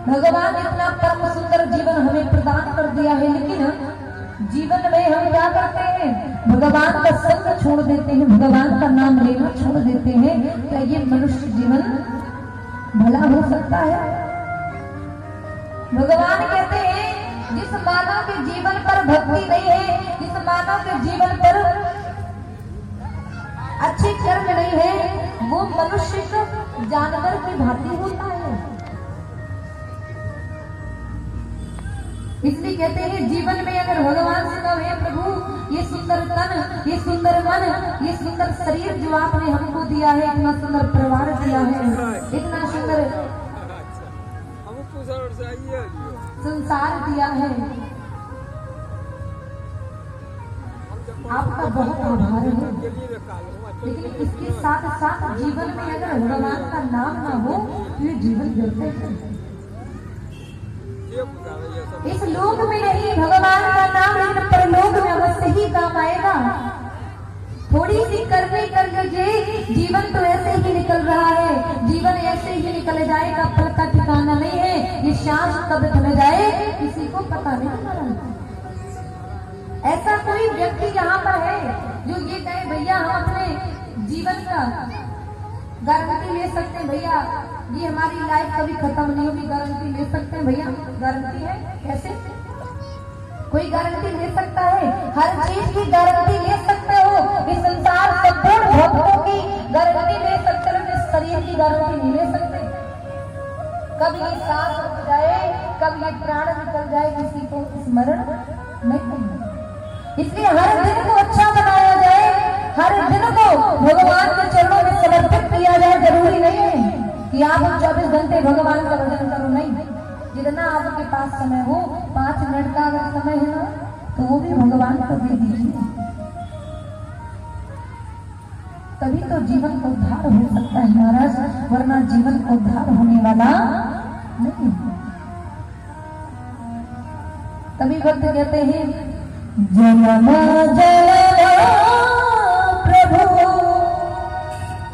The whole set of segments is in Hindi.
भगवान इतना परम सुंदर जीवन हमें प्रदान कर दिया है, लेकिन जीवन में हम क्या करते हैं? भगवान का संग छोड़ देते हैं, भगवान का नाम लेना छोड़ देते हैं। क्या ये मनुष्य जीवन भला हो सकता है? भगवान कहते हैं जिस मानव के जीवन पर भक्ति नहीं है, जिस मानव के जीवन पर अच्छे कर्म नहीं है, वो मनुष्य जानवर की भांति होता है। इसलिए कहते हैं जीवन में अगर भगवान से कहो, हे प्रभु ये सुंदर तन, ये सुंदर मन, ये सुंदर शरीर जो आपने हमको दिया है, इतना सुंदर परिवार दिया है, इतना सुंदर संसार दिया है, आपका बहुत आभार है। लेकिन इसके साथ साथ जीवन में अगर भगवान का नाम ना हो तो ये जीवन व्यर्थ है। इस लोक में नहीं भगवान का नाम, लेकिन परलोक में अवश्य ही काम आएगा। थोड़ी सी करने कर लीजिए, जीवन तो ऐसे ही निकल रहा है, जीवन ऐसे ही निकल जाएगा, फल का ठिकाना नहीं है। ये सांस कब थम जाए किसी को पता नहीं चला। ऐसा कोई व्यक्ति यहाँ पर है जो ये कहे भैया हम अपने जीवन का गारंटी ले सकते हैं, भैया ये हमारी लाइफ कभी खत्म नहीं होगी, गारंटी ले सकते हैं भैया? गारंटी है? कैसे कोई गारंटी ले सकता है? हर चीज की गारंटी ले सकते हो, इस संसार संपूर्ण भक्तों की गारंटी ले सकते हो, इस शरीर की गारंटी नहीं ले सकते। कब ये सांस रुक जाए, कब ये प्राण निकल जाए, किसी को स्मरण नहीं। इसलिए हर दिन को अच्छा बनाया जाए, हर दिन को भगवान के चरणों में समर्पित किया जाए। जरूरी नहीं है कि आप 24 घंटे भगवान का भजन करो, नहीं। जितना आपके पास समय हो, 5 मिनट का अगर समय है ना, तो वो भी भगवान को दे दीजिए, तभी तो जीवन का उद्धार हो सकता है महाराज, वरना जीवन का उद्धार होने वाला नहीं। तभी भक्त कहते हैं जन्म जन्म प्रभु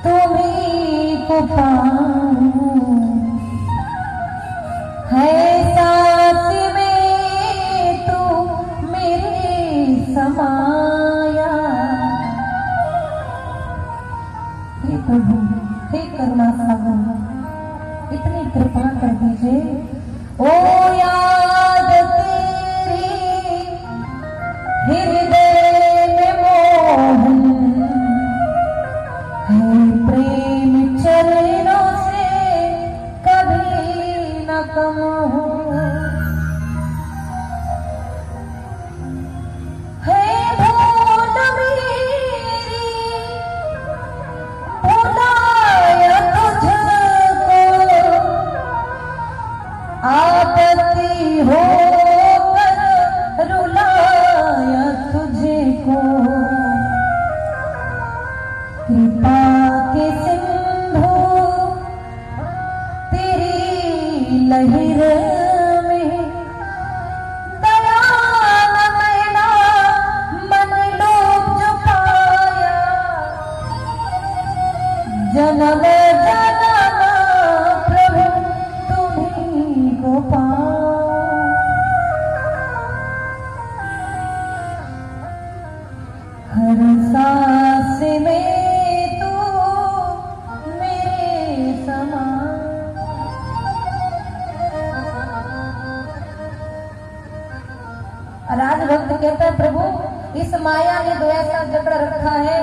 तुम्हीं को पाऊं, है साथ में तू मेरे समाया। हे प्रभु, हे करुणा सागर, इतनी कृपा कर दीजिए। ओ याद तेरी हृदय में मोहन है, प्रेम चरणों से कभी न कम हो। है भूल मेरी भुलाया तुझको, आपत्ति हो रुलाया तुझको, कृपा के सिंधु तेरी लहर में, दया नैना मन लोभ जो पाया, जन्म जन्म प्रभु तुम्हीं को पाऊं। हर सांस में तू मेरे समान। राजभक्त कहता है प्रभु इस माया ने तो ऐसा जकड़ रखा है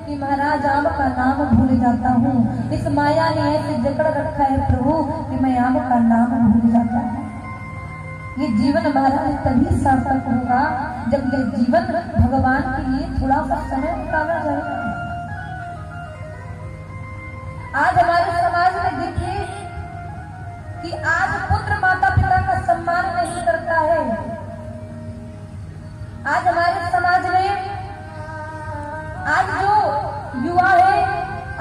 कि महाराज आपका नाम भूल जाता हूँ। इस माया ने ऐसे जकड़ रखा है प्रभु कि मैं आपका नाम भूल जाता हूँ। ये जीवन महाराज तभी सार्थक होगा जब ये जीवन भगवान के लिए थोड़ा सा समय निकाला जाएगा। आज हमारे समाज में देखिए कि आज पुत्र माता पिता का सम्मान नहीं करता है। आज हमारे समाज में आज जो युवा है,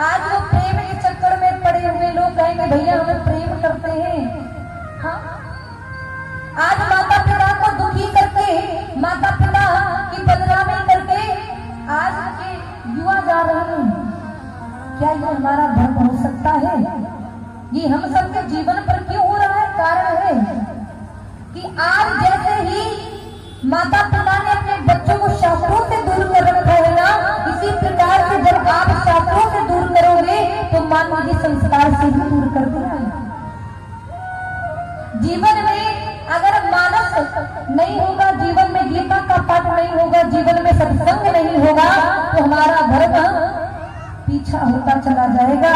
आज वो प्रेम के चक्कर में पड़े हुए लोग कहेंगे भैया हम प्रेम करते हैं। हाँ, आज माता पिता को दुखी करके, माता पिता की बदनामी करके आज के युवा जा रहे हैं। क्या ये हमारा धर्म हो सकता है? ये हम सबके जीवन पर क्यों हो रहा है? कारण है जीवन में अगर मानस नहीं होगा, जीवन में गीता का पाठ नहीं होगा, जीवन में सत्संग नहीं होगा, तो हमारा धर्म पीछा होता चला जाएगा।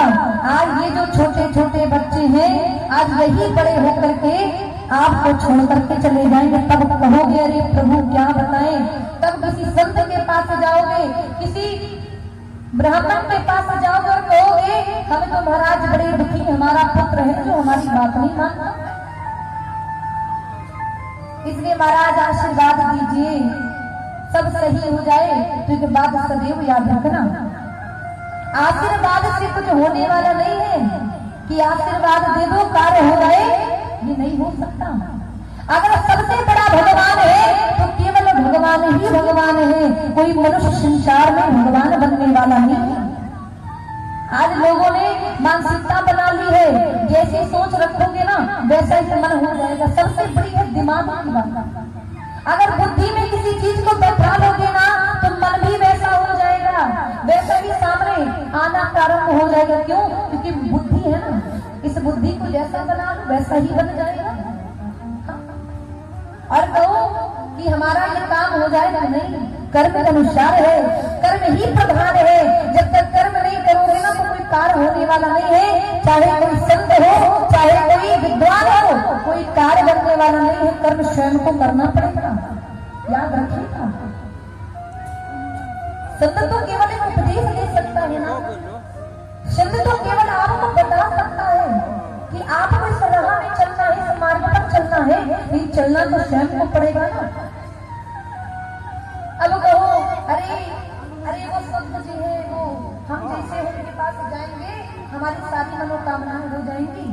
आज ये जो छोटे छोटे बच्चे हैं, आज यही बड़े होकर के आपको छोड़ करके चले जाएंगे। तब कहोगे अरे प्रभु क्या बताएं। तब किसी संत के पास जाओगे, किसी ब्राह्मण के पास जाओगे और कहोगे हमें तो महाराज बड़े दुखी, हमारा पुत्र है जो हमारी बात नहीं मानता। इसलिए महाराज आशीर्वाद दीजिए सब सही हो जाए, तो एक बात सदैव याद रखना, आशीर्वाद से कुछ होने वाला नहीं है कि आशीर्वाद दे दो कार्य हो जाए, ये नहीं हो सकता। अगर सबसे बड़ा भगवान है तो केवल भगवान ही भगवान है, कोई मनुष्य संसार में भगवान बनने वाला नहीं है। आज लोगों ने मानसिकता बना ली है, जैसे सोच रखोगे ना वैसा ही मन हो जाएगा। सबसे बड़ी है दिमाग की बात। अगर बुद्धि में किसी चीज को बैठा लोगे ना तो मन भी वैसा हो जाएगा, वैसा ही सामने आना प्रारंभ हो जाएगा। क्यों? क्योंकि बुद्धि है ना, इस बुद्धि को जैसा बना लो वैसा ही बन जाएगा। और कहो कि हमारा ये काम हो जाएगा, नहीं, कर्म के अनुसार है, कर्म ही प्रधान है। जब तक कर्म नहीं करोगे ना तो कोई कार्य होने वाला नहीं है। चाहे कोई संत हो, चाहे कोई विद्वान हो, कोई कार्य बनने वाला नहीं है। कर्म स्वयं को करना पड़ेगा, याद रखिएगा। संत तो केवल एक उपदेश दे सकता है ना, संत तो केवल आपको बता सकता है कि आपको इस राह में चलना है, इस मार्ग पर चलना है, ये चलना तो स्वयं को पड़ेगा ना। अब कहो अरे अरे वो संत जी है, वो हम जैसे उनके पास जाएंगे हमारी सारी मनोकामनाएं हो जाएंगी।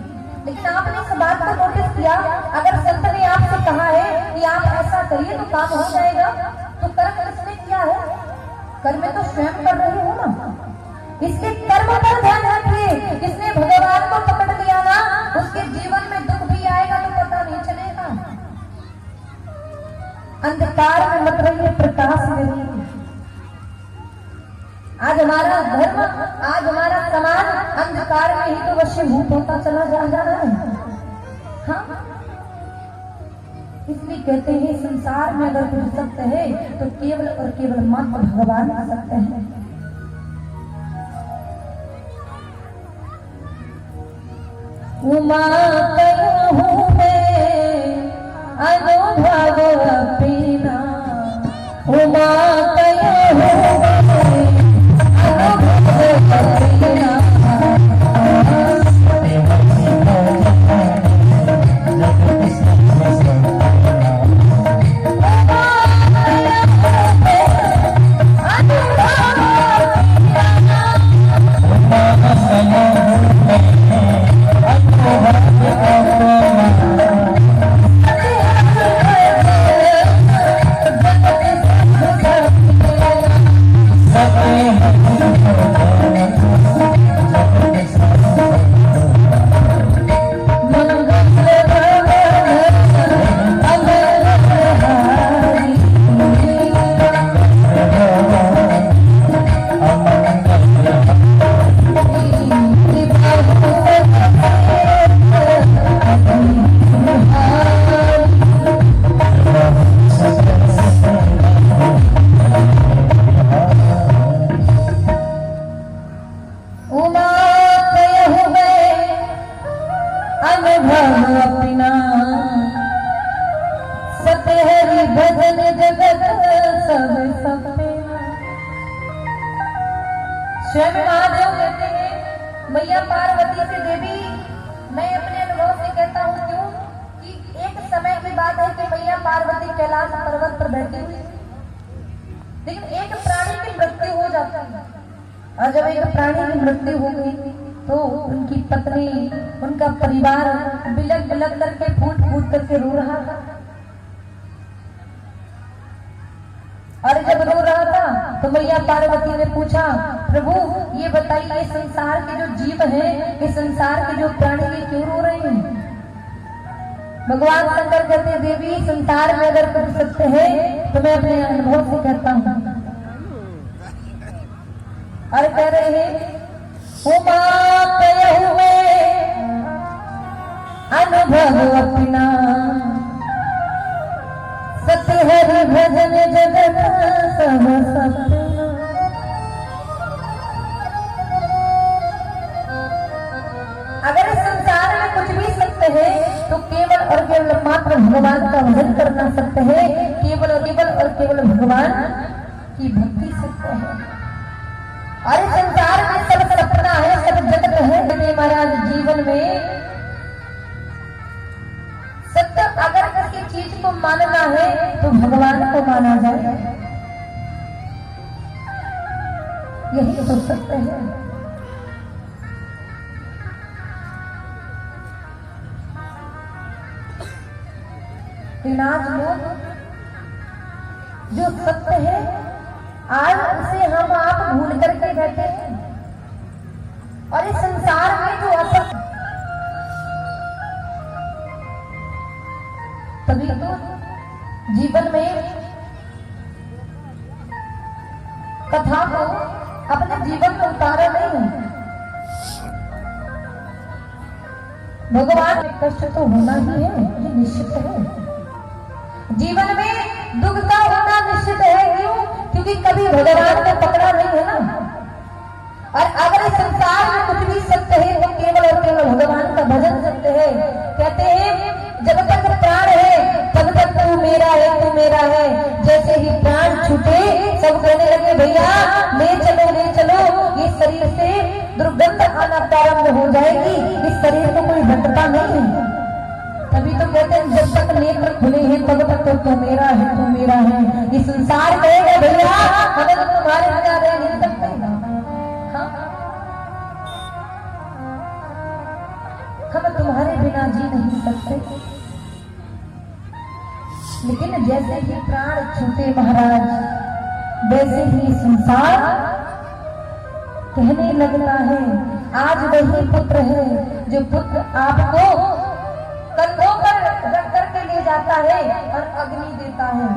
लेकिन आपने इस बात को नोटिस किया, अगर संत ने आपसे कहा है कि आप ऐसा करिए तो काम हो जाएगा, तो कर्म किसने किया है? कर्म तो स्वयं कर रहे हो ना। इसके कर्म पर ध्यान रखिए। जिसने भगवान को पकड़ लिया ना, उसके जीवन में दुख भी आएगा तो पता नहीं चलेगा। अंधकार में मत रहिए, प्रकाश में रहिए। आज हमारा धर्म, आज हमारा समाज अंधकार में ही तो वशीभूत होता चला जा रहा है। हाँ, इसलिए कहते हैं संसार में अगर कुछ सत्य है तो केवल और केवल मात्र भगवान का सत्य है। उमा कहूँ मैं अनुभव अपना, उमा कहूँ मैं अनुभव अपना। स्वयं महादेव कहते हैं, मैया पार्वती से देवी, मैं अपने अनुभव से कहता हूँ, क्यों कि एक समय की बात है कि मैया पार्वती कैलाश पर्वत पर बैठी हुई, लेकिन एक प्राणी की मृत्यु हो जाती है। और जब एक प्राणी की मृत्यु हो गई तो उनकी पत्नी, उनका परिवार बिलक बिलक करके फूट फूट करके रो रहा था। और जब रो रहा था तो मैया पार्वती ने पूछा, प्रभु ये बताइए संसार के जो जीव हैं, ये संसार के जो प्राणी, ये क्यों रो रहे हैं? भगवान शंकर कहते, देवी संसार में अगर कुछ सत्य है तो मैं अपने अनुभव से कहता हूँ। और कह रहे हैं, उमा कहूँ मैं अनुभव अपना सत्य हरि भजन जगत सब सपना। अगर इस संसार में कुछ भी सत्य है तो केवल और केवल मात्र भगवान का भजन करना सत्य है, केवल और केवल भगवान की भक्ति सत्य है। और इस संसार में सब सपना है, सब जगत है। महाराज जीवन में सत्य अगर किसी चीज को मानना है तो भगवान को माना जाए, यही तो सत्य है। आज लोग जो सत्य है आज उसे हम आप भूल करके बैठे हैं, और इस संसार में जो असत्य, तभी तो जीवन में कथा को अपने जीवन में उतारा नहीं है। भगवान में कष्ट तो होना ही है, ये निश्चित है। जीवन में दुख का होना निश्चित है। क्यों? क्योंकि कभी भगवान को पकड़ा नहीं है ना। और अगर इस संसार में कुछ भी सत्य है तो केवल और केवल भगवान का भजन सत्य है। कहते हैं जब तक प्राण है तब तक तू मेरा है, तू मेरा है। जैसे ही प्राण छूटे सब कहने लगे भैया ले चलो ले चलो, ये शरीर से दुर्गंध आना प्रारंभ हो जाएगी, इस शरीर को कोई हटता नहीं है। तभी तो कहते हैं जब तक नेत्र खुले हैं तब तक तो तू मेरा है, तू मेरा है। ये संसार कहेगा भैया हमें तो तुम्हारे बिना रह नहीं सकते। हम तुम्हारे बिना जी नहीं सकते। लेकिन जैसे ही प्राण छूटे महाराज, वैसे ही संसार कहने लगता है। आज वही पुत्र है जो पुत्र आपको कंधों पर रख करके ले जाता है और अग्नि देता है।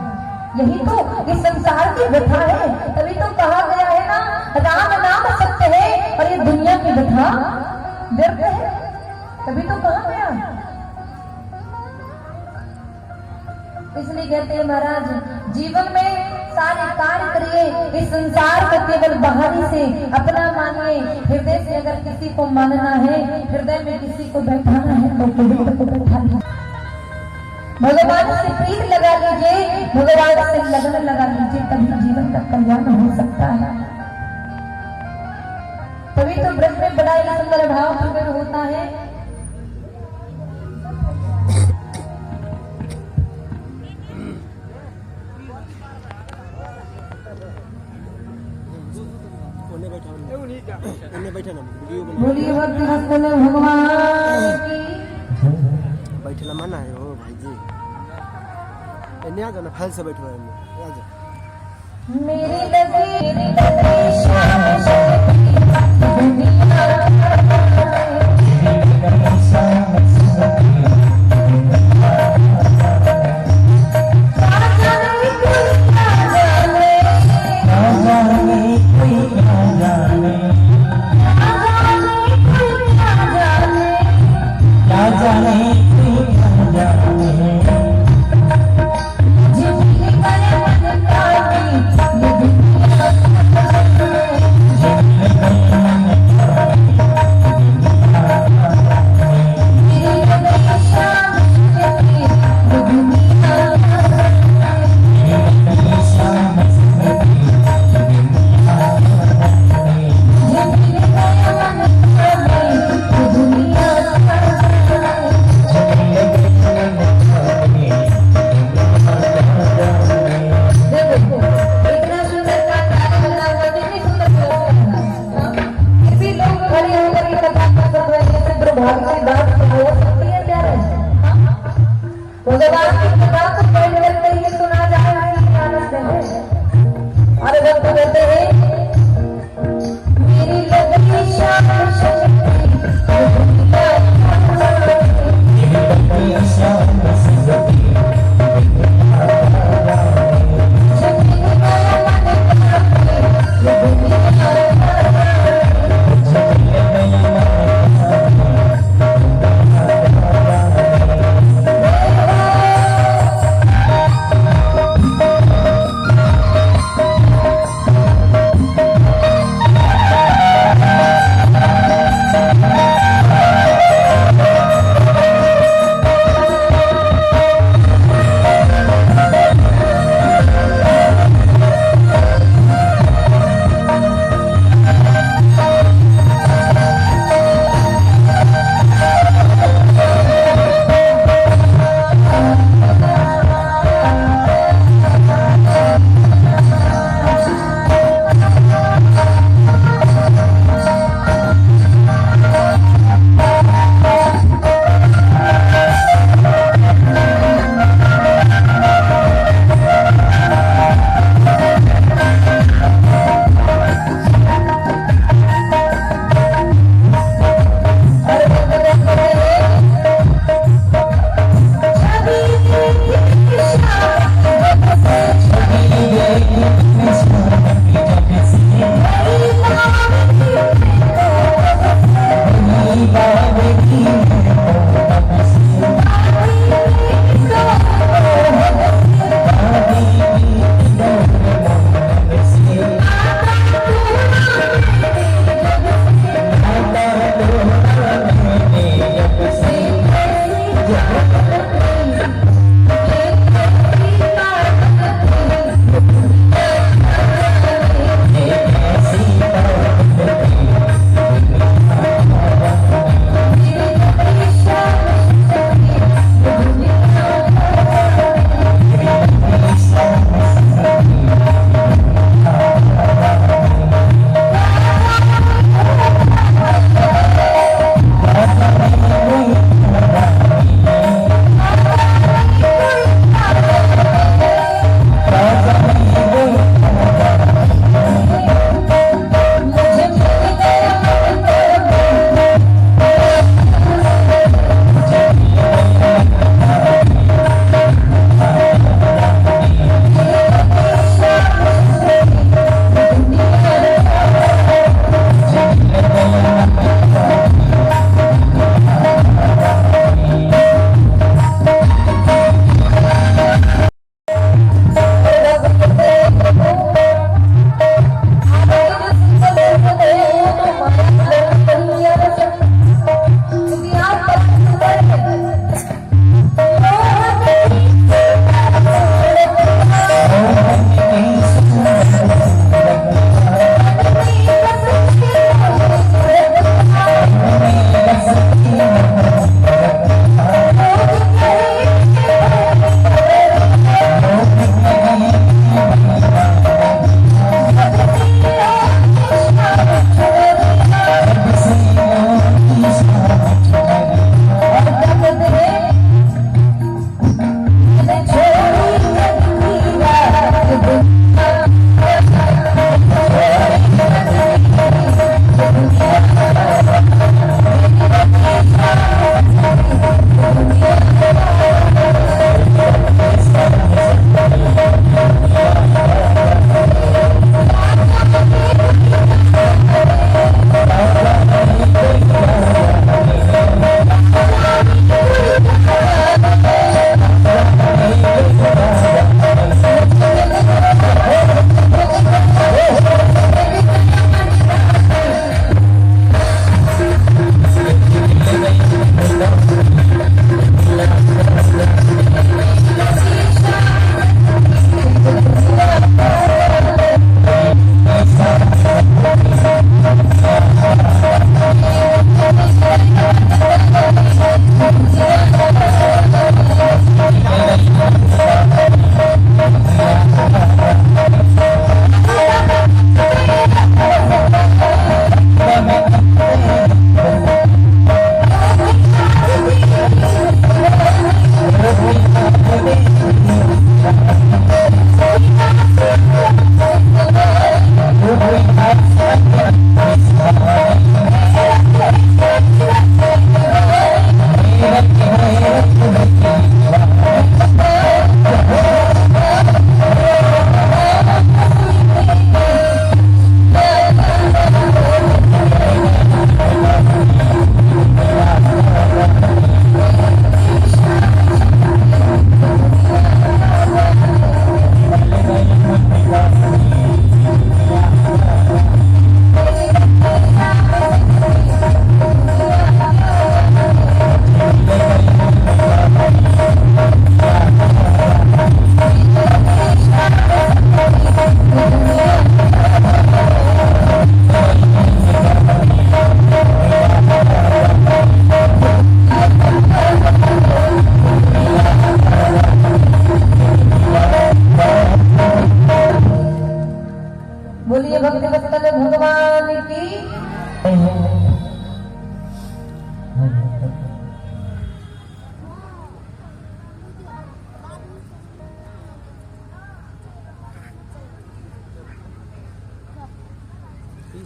यही तो इस संसार की व्यथा है। तभी तो कहा गया है ना, राम नाम सत्य है और ये दुनिया की व्यथा व्यर्थ है। तभी तो कहा गया। इसलिए कहते हैं महाराज जीवन में सारे कार्य करिए, इस संसार को केवल बाहरी से अपना मानिए। हृदय से अगर किसी को मानना है, हृदय में किसी को बैठाना है तो पवित्र को बैठा लीजिए। भगवान से प्रीत लगा लीजिए, भगवान से लगन लगा लीजिए, तभी जीवन का कल्याण हो सकता है। तभी तो ब्रज में बड़ा ही सुंदर भाव प्रकट होता है। बोलिए भक्त हस्तन भगवान की। बैठना मना है हो भाई जी, आ जाना फल से बैठो है मेरी लगी शाम दुनिया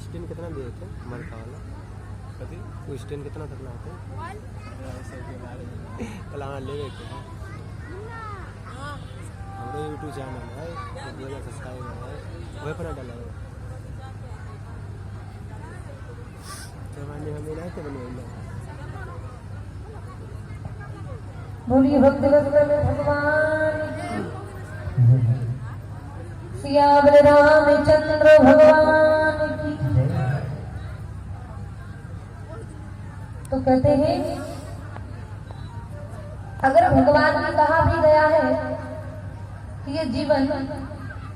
स्टैंड कितना दिए थे हमारे का वाला वो स्टैंड कितना तक ना होते कल हमारा ले गए थे हमारे यूट्यूब चैनल है 2000 सब्सक्राइबर है वही पर डाला है तो हमारे हमें नहीं थे बने बोलिए भक्त भगवान सियावर रामचंद्र भगवान की। तो कहते हैं अगर भगवान ने कहा भी गया है कि ये जीवन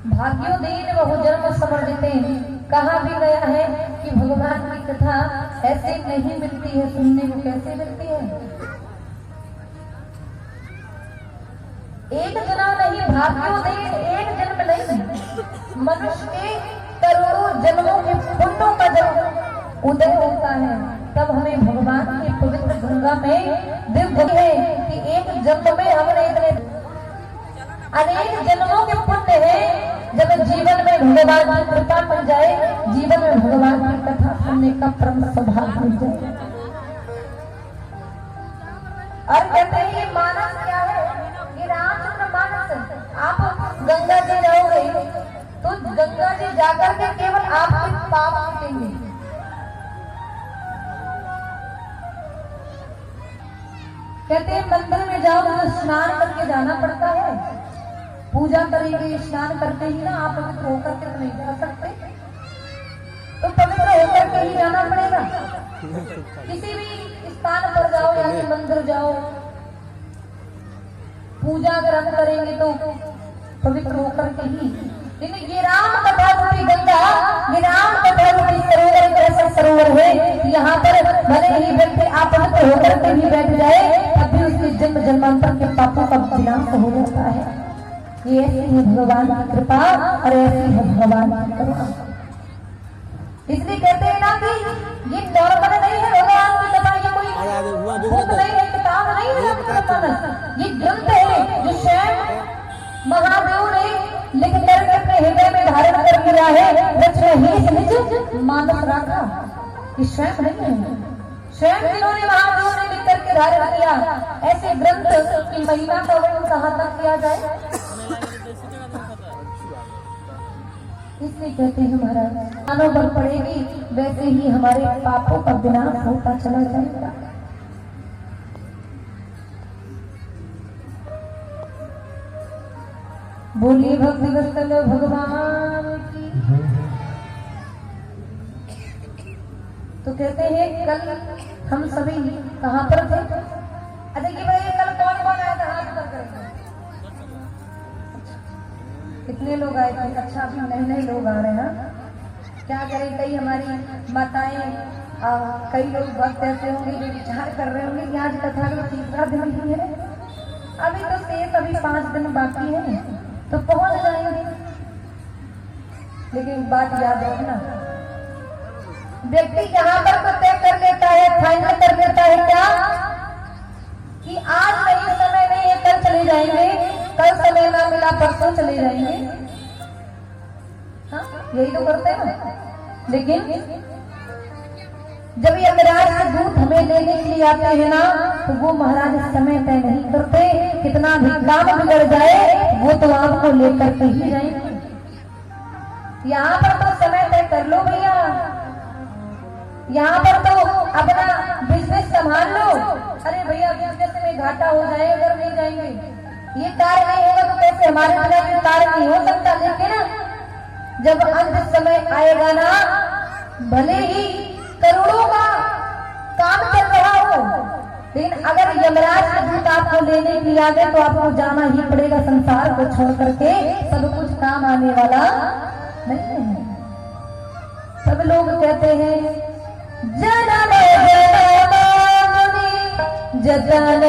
भाग्योदीन बहु जन्म समर्जिते, कहा भी गया है कि भगवान की कथा ऐसे नहीं मिलती है, सुनने को कैसे मिलती है। एक जन्म नहीं, भाग्योदीन एक जन्म नहीं, मनुष्य के करोड़ों जन्मों के पुण्यों का जब उदय होता है तब हमें भगवान की पवित्र गंगा में दिव्य है कि एक जन्म में हमने इतने अनेक जन्मों के पुण्य है। जब जीवन में भगवान की कृपा मिल जाए, जीवन में भगवान की कथा सुनने का परम सौभाग्य मिल जाए। और कहते हैं ये मानस क्या है, ये रामचंद्र मानस। आप गंगा जी जाओगे तो गंगा जी जाकर के केवल आपके पाप मिटेंगे। कहते हैं मंदिर में जाओ तो स्नान करके जाना पड़ता है, पूजा करेंगे, स्नान करके ही ना आप पवित्र होकर के नहीं जा सकते, तो पवित्र होकर के ही जाना पड़ेगा। किसी भी स्थान पर जाओ या फिर मंदिर जाओ, पूजा अगर हम करेंगे तो पवित्र होकर के ही। लेकिन ये राम कथा रूपी गंगा, ये राम कथा रूपी सरोवर एक ऐसा सरोवर है, यहाँ पर भले ही व्यक्ति आप पवित्र होकर के भी बैठ जाए, तब भी उसके जन्म जन्मांतर के पापों का विनाश हो जाता है। ये ऐसी है भगवान की कृपा और ऐसी है भगवान की करुणा। इसलिए कहते हैं ना कि ये नॉर्मल नहीं है भगवान की कथा, ये कोई बुक नहीं है, किताब नहीं है, ये ग्रंथ है जो स्वयं महादेव ने लिख करके अपने हृदय में धारण कर लिया है। रचना ही निज मानस राखा, ये स्वयं नहीं है, स्वयं जिन्होंने महादेव ने लिख करके धारण किया। ऐसे ग्रंथ की महिमा का वर्णन कहाँ तक किया जाए। इसलिए कहते हैं महाराज, मानव बल पड़ेगी वैसे ही हमारे पापों का विनाश होता चला जाएगा। बोलिए भक्ति वत्सल भगवान की। तो कहते हैं कल हम सभी कहाँ पर थे। अच्छा ये बताइए कल कौन कौन आया था, हाथ ऊपर करके। कितने लोग आए थे? अच्छा अभी नए नए लोग आ रहे हैं। क्या करें, कई हमारी माताएं, कई लोग वक्त ऐसे होंगे जो विचार कर रहे होंगे कि आज कथा का तीसरा दिन ही है, अभी तो शेष अभी 5 दिन बाकी है तो पहुंच जाएंगे। लेकिन बात याद रखना, व्यक्ति यहाँ पर तो तय कर लेता है, फाइनल कर लेता है क्या कि आज नहीं, समय नहीं है, कल चले जाएंगे, कल समय ना मिला परसों चले जाएंगे। हाँ यही तो करते हैं ना। लेकिन जब यमराज के दूत हमें लेने के लिए आते हैं ना, तो वो महाराज समय तय नहीं करते, कितना भी काम बिगड़ जाए वो तो आपको लेकर के ही जाएंगे। यहाँ पर तो समय तय कर लो भैया, यहाँ पर तो अपना बिजनेस संभाल लो। अरे भैया बिजनेस में घाटा हो जाए अगर नहीं जाएंगे, ये कार्य नहीं होगा तो कैसे हमारे बिना ये कार्य नहीं हो सकता। लेकिन जब अंत समय आएगा ना, भले ही करोड़ों का काम चल रहा हो, लेकिन अगर यमराज के दूत आपको लेने के लिए आ गए तो आपको जाना ही पड़ेगा। संसार को छोड़ करके सब कुछ काम आने वाला नहीं है। सब लोग कहते हैं जनम जनम जतन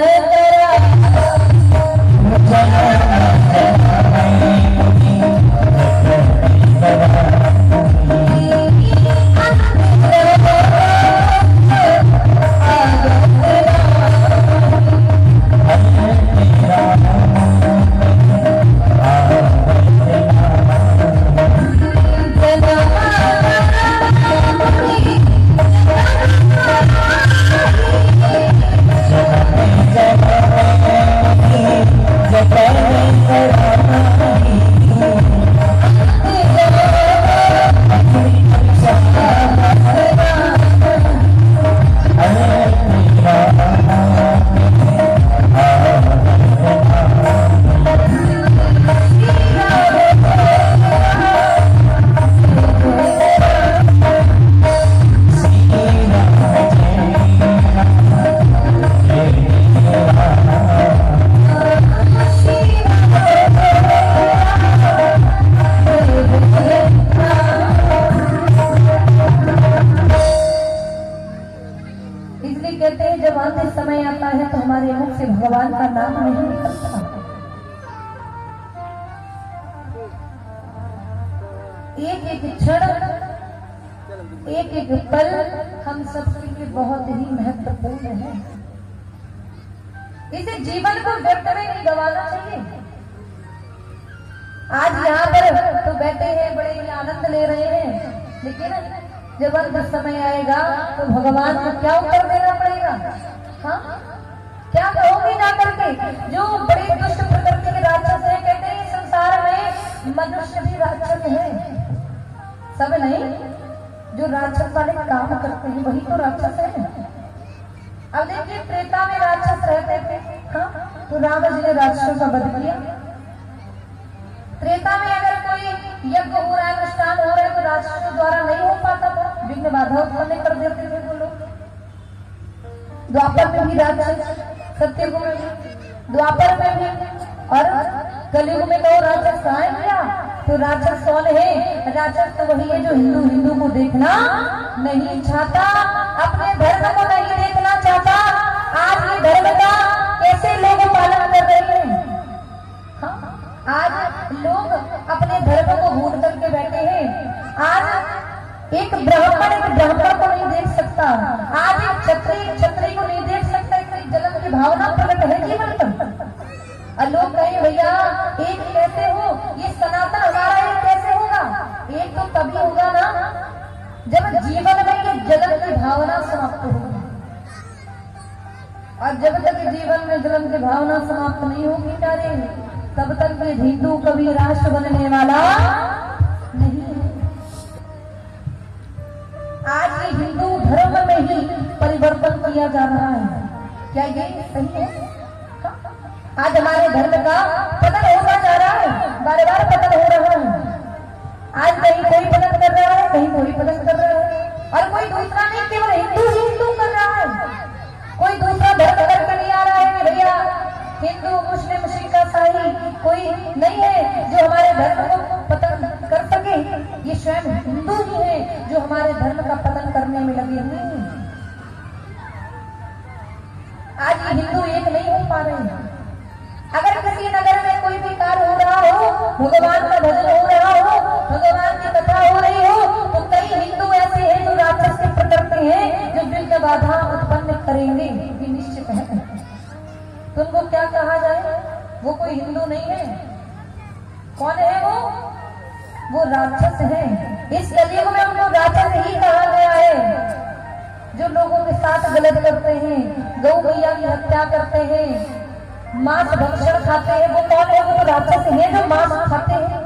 जय एक एक क्षण, एक एक पल हम सबके लिए बहुत ही महत्वपूर्ण है। इसे जीवन को व्यर्थ में नहीं गंवाना चाहिए। आज यहाँ पर तो बैठे हैं, बड़े ही आनंद ले रहे हैं, लेकिन जब अंत समय आएगा तो भगवान को क्या उत्तर देना पड़ेगा? हाँ, क्या कहोगे ना करके? जो बड़े दुष्ट प्रकृति के राक्षस हैं, कहते हैं संसार में मनुष्य भी राक्षस है, सब नहीं, जो राक्षस वाले काम करते हैं वही तो राक्षस है। अब देखिए, त्रेता में राक्षस रहते थे, हाँ, तो राम जी ने राक्षसों का वध किया। त्रेता में अगर कोई यज्ञ हो रहा है, अनुष्ठान हो रहा है, तो राक्षसों द्वारा नहीं हो पाता था, विघ्न बाधा उत्पन्न कर देते थे वो लोग। द्वापर में भी राक्षस, सत्ययुग में भी, द्वापर में भी, और कलयुग में तो राक्षस कहाँ है भैया? तो राक्षस कौन है? राक्षस तो वही है जो हिंदू को देखना नहीं चाहता, अपने धर्म को नहीं देखना चाहता। आज ये धर्म का कैसे लोग पालन कर रहे हैं? हाँ? आज लोग अपने धर्म को भूल करके बैठे हैं। आज एक ब्राह्मण को नहीं देख सकता, आज एक क्षत्रिय को नहीं देख सकता। एक जलन की भावना प्रकट है जीवन पर। और लोग कहें भैया एक कैसे हो? ये सनातन हमारा एक कैसे होगा? एक तो तभी होगा ना जब जीवन में ये जलन की भावना समाप्त होगी। और जब तक जीवन में जलन की भावना समाप्त नहीं होगी प्यारे, तब तक ये हिंदू कभी राष्ट्र बनने वाला नहीं है। आज ये हिंदू धर्म में ही परिवर्तन किया जा रहा है। क्या ये सही है? आज हमारे धर्म का पतन होता जा रहा है, बार बार पतन हो रहा है। आज कहीं कोई पतन कर रहा है, कहीं कोई पतन कर रहा है, और कोई दूसरा नहीं, केवल हिंदू कर रहा है। कोई दूसरा धर्म करके नहीं आ रहा है भैया। हिंदू मुस्लिम सिख ईसाई कोई नहीं है जो हमारे धर्म को पतन कर सके। ये स्वयं हिंदू ही है जो हमारे धर्म का पतन करने में लगे हुए हैं। आज ये हिंदू एक नहीं हो पा रहे हैं। अगर किसी नगर में कोई भी कार्य हो रहा हो, भगवान का भजन हो रहा हो, भगवान की कथा हो रही हो, तो कई हिंदू ऐसे हैं जो राक्षस की प्रकृति हैं, जो विघ्न बाधा उत्पन्न करेंगे, ये निश्चित है। तुमको क्या कहा जाए? वो कोई हिंदू नहीं है। कौन है वो राक्षस है। इस कलयुग में उनको राक्षस ही कहा गया है। जो लोगों के साथ गलत करते हैं, गौ मैया की हत्या करते हैं, मांस भक्षण खाते हैं, वो कौन है? वो तो राक्षस है जो मांस खाते हैं।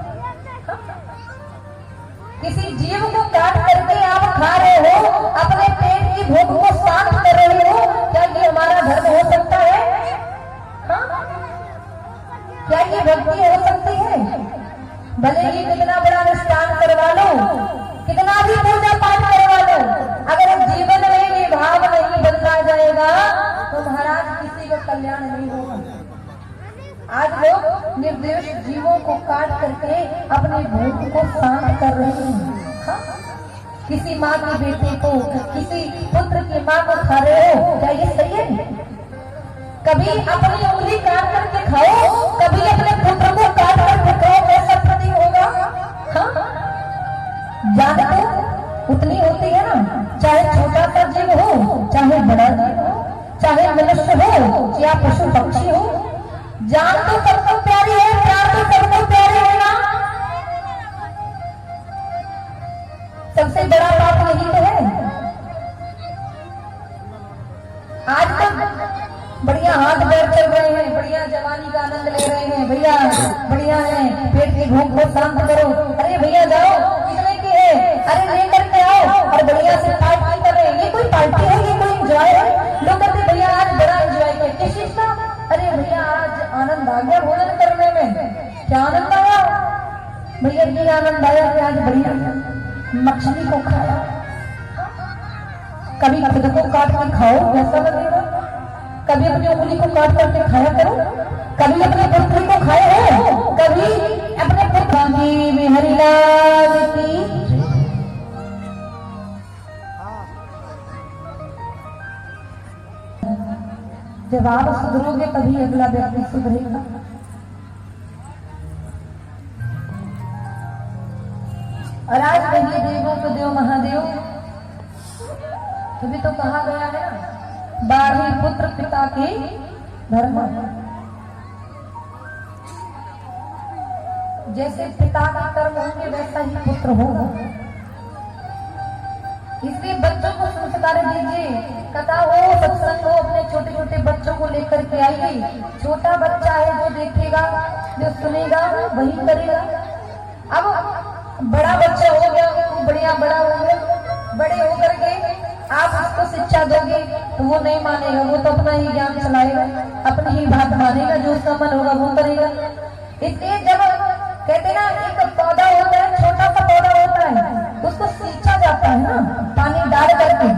किसी जीव को काट करके आप खा रहे हो, अपने पेट की भूख को शांत कर रहे हो, क्या ये हमारा धर्म हो सकता है? हाँ? क्या ये भक्ति हो सकती है? भले ही कितना बड़ा अनुष्ठान करवा लो, कितना भी पूजा पाठ करवा लो, अगर जीवन में ये भाव नहीं बदला जाएगा तो महाराज किसी का कल्याण नहीं होगा। आज लोग निर्दोष जीवों को काट करके अपनी भूख को शांत कर रहे हैं। हाँ? किसी माँ के बेटे को, किसी पुत्र की माँ को खा रहे हो, क्या ये सही है? कभी अपनी उंगली काट करके खाओ, कभी अपने पुत्र को काट करके खाओ, कैसा प्रतीक होगा? हाँ? जान तो उतनी होती है ना, चाहे छोटा सा जीव हो, चाहे बड़ा जीव हो, चाहे मनुष्य हो या पशु पक्षी हो, जान तो सबको प्यारी है, प्यार तो सबको प्यारे है ना। सबसे बड़ा बात यही तो है। आज तो बढ़िया हाथ पैर चल रहे हैं, बढ़िया जवानी का आनंद ले रहे हैं, भैया बढ़िया है, पेट की भूख को शांत करो। अरे भैया जाओ, कितने की है? अरे लेकर के आओ, और बढ़िया से पार्टी कर रहे हैं। ये कोई पार्टी है? ये कोई एंजॉय है? लोग कहते भैया आज बड़ा एंजॉय किया, किस चीज का? अरे भैया आज आनंद आ गया भोजन करने में। क्या आनंद आया भैया? ये आनंद आया कि आज बढ़िया मछली को खाया। कभी खुद को काट के खाओ, कैसा लगेगा? कभी अपनी उंगली को काट करके खाया करो, कभी अपने पुत्री को खाए हो, कभी अपने पुत्री में हरिलाल की। जब आप सुधरोगे तभी अगला व्यक्ति सुधरेगा। और आज कहिए देवों को देव महादेव, तभी तो कहा गया है ना, बाढ़ी पुत्र पिता के धर्म। जैसे पिता का कर्म होंगे वैसा ही पुत्र होगा। इसलिए बच्चों को संस्कार दीजिए, कथा हो सत्संग हो, अपने छोटे छोटे बच्चों को लेकर के आइए। छोटा बच्चा है जो देखेगा, जो सुनेगा वही करेगा। अब बड़ा बच्चा हो गया, बढ़िया बड़ा हो गया, बड़े होकर के आप उसको शिक्षा दोगे तो वो नहीं मानेगा, वो तो अपना ही ज्ञान चलाएगा, अपनी ही बात मानेगा, जो उसका मन होगा वो करेगा। इसलिए जब कहते ना एक पौधा होता है, छोटा सा पौधा होता है, उसको सींचा जाता है ना पानी डाल करके।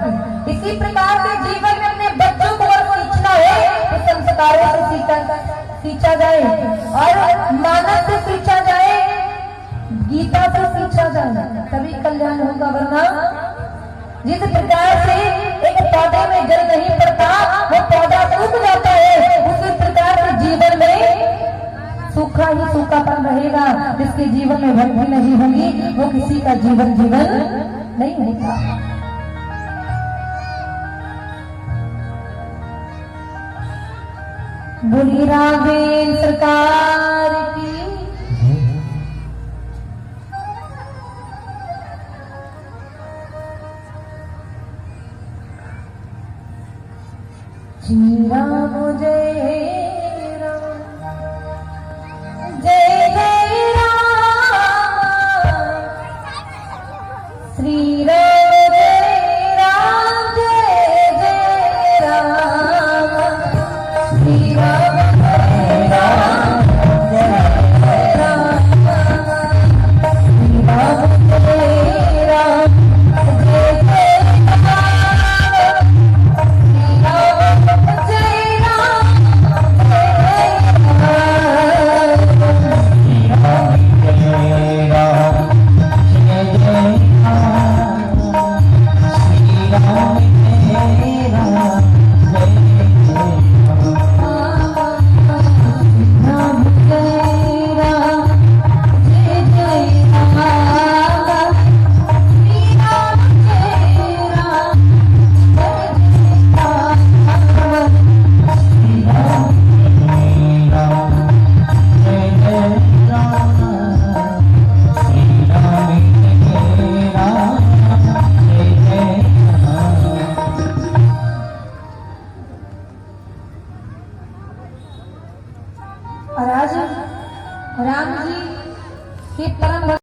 इसी प्रकार से जीवन में अपने बच्चों को अगर सींचना है तो संस्कारों से सींचा जाए, और मानस से सींचा जाए, गीता से सींचा जाए, तभी कल्याण होगा। वरना जिस प्रकार से एक पौधे में जल नहीं पड़ता वो पौधा सूख जाता है, उसी प्रकार से जीवन में सूखा ही सूखापन रहेगा। जिसके जीवन में भक्ति नहीं होगी वो किसी का जीवन नहीं होगा। बोली राघवेंद्र सरकार की। श्री राम जय राम, जय जय राम, श्री राम जय राम, जय जय राम, श्री राम जय राम, जय राम, श्री राम जय राम, जय जय और आज राम जी के परम